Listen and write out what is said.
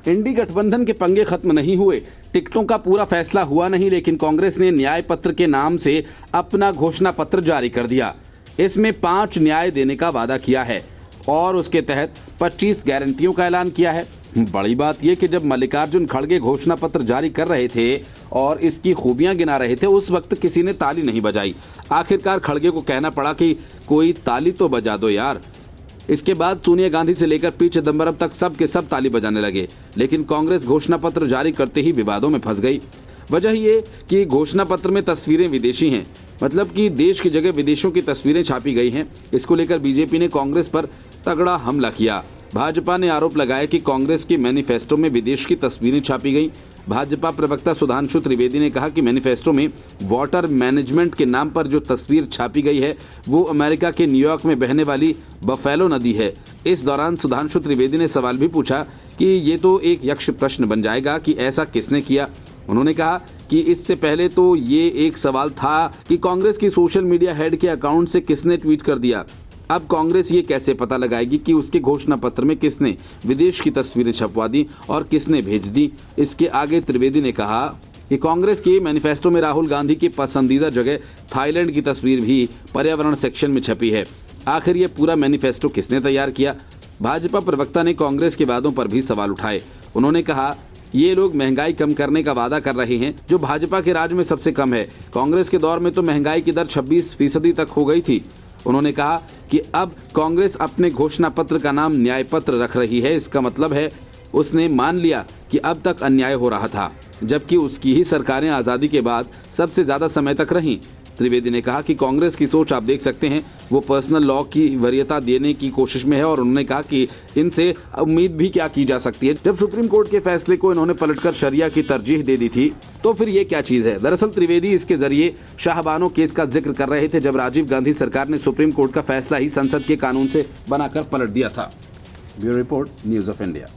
इंडी गठबंधन के पंगे खत्म नहीं हुए, टिकटों का पूरा फैसला हुआ नहीं, लेकिन कांग्रेस ने न्याय पत्र के नाम से अपना घोषणा पत्र जारी कर दिया। इसमें 5 न्याय देने का वादा किया है और उसके तहत 25 गारंटियों का ऐलान किया है। बड़ी बात यह कि जब मल्लिकार्जुन खड़गे घोषणा पत्र जारी कर रहे थे और इसकी खूबियां गिना रहे थे, उस वक्त किसी ने ताली नहीं बजाई। आखिरकार खड़गे को कहना पड़ा कि कोई ताली तो बजा दो यार। इसके बाद सोनिया गांधी से लेकर पी चिदंबरम तक सब के सब ताली बजाने लगे, लेकिन कांग्रेस घोषणा पत्र जारी करते ही विवादों में फंस गई। वजह ये कि घोषणा पत्र में तस्वीरें विदेशी हैं, मतलब कि देश की जगह विदेशों की तस्वीरें छापी गई हैं। इसको लेकर बीजेपी ने कांग्रेस पर तगड़ा हमला किया। भाजपा ने आरोप लगाया कि कांग्रेस के मैनिफेस्टो में विदेश की तस्वीरें छापी गई। भाजपा प्रवक्ता सुधांशु त्रिवेदी ने कहा कि मैनिफेस्टो में वाटर मैनेजमेंट के नाम पर जो तस्वीर छापी गई है वो अमेरिका के न्यूयॉर्क में बहने वाली बफेलो नदी है। इस दौरान सुधांशु त्रिवेदी ने सवाल भी पूछा कि ये तो एक यक्ष प्रश्न बन जाएगा कि ऐसा किसने किया। उन्होंने कहा कि इससे पहले तो ये एक सवाल था कि कांग्रेस की सोशल मीडिया हेड के अकाउंट से किसने ट्वीट कर दिया। अब कांग्रेस ये कैसे पता लगाएगी कि उसके घोषणा पत्र में किसने विदेश की तस्वीरें छपवा दी और किसने भेज दी। इसके आगे त्रिवेदी ने कहा कि कांग्रेस के मैनिफेस्टो में राहुल गांधी की पसंदीदा जगह थाईलैंड की तस्वीर भी पर्यावरण सेक्शन में छपी है। आखिर ये पूरा मैनिफेस्टो किसने तैयार किया? भाजपा प्रवक्ता ने कांग्रेस के वादों पर भी सवाल उठाए। उन्होंने कहा ये लोग महंगाई कम करने का वादा कर रहे हैं जो भाजपा के राज में सबसे कम है। कांग्रेस के दौर में तो महंगाई की दर 26% तक हो गई थी। उन्होंने कहा कि अब कांग्रेस अपने घोषणा पत्र का नाम न्याय पत्र रख रही है। इसका मतलब है उसने मान लिया कि अब तक अन्याय हो रहा था, जबकि उसकी ही सरकारें आज़ादी के बाद सबसे ज़्यादा समय तक रहीं। त्रिवेदी ने कहा कि कांग्रेस की सोच आप देख सकते हैं, वो पर्सनल लॉ की वरीयता देने की कोशिश में है और उन्होंने कहा कि इनसे उम्मीद भी क्या की जा सकती है। जब सुप्रीम कोर्ट के फैसले को इन्होंने पलटकर शरिया की तरजीह दे दी थी तो फिर ये क्या चीज़ है? दरअसल त्रिवेदी इसके जरिए शाहबानो केस का जिक्र कर रहे थे, जब राजीव गांधी सरकार ने सुप्रीम कोर्ट का फैसला ही संसद के कानून से बनाकर पलट दिया था। Bureau report, news of India.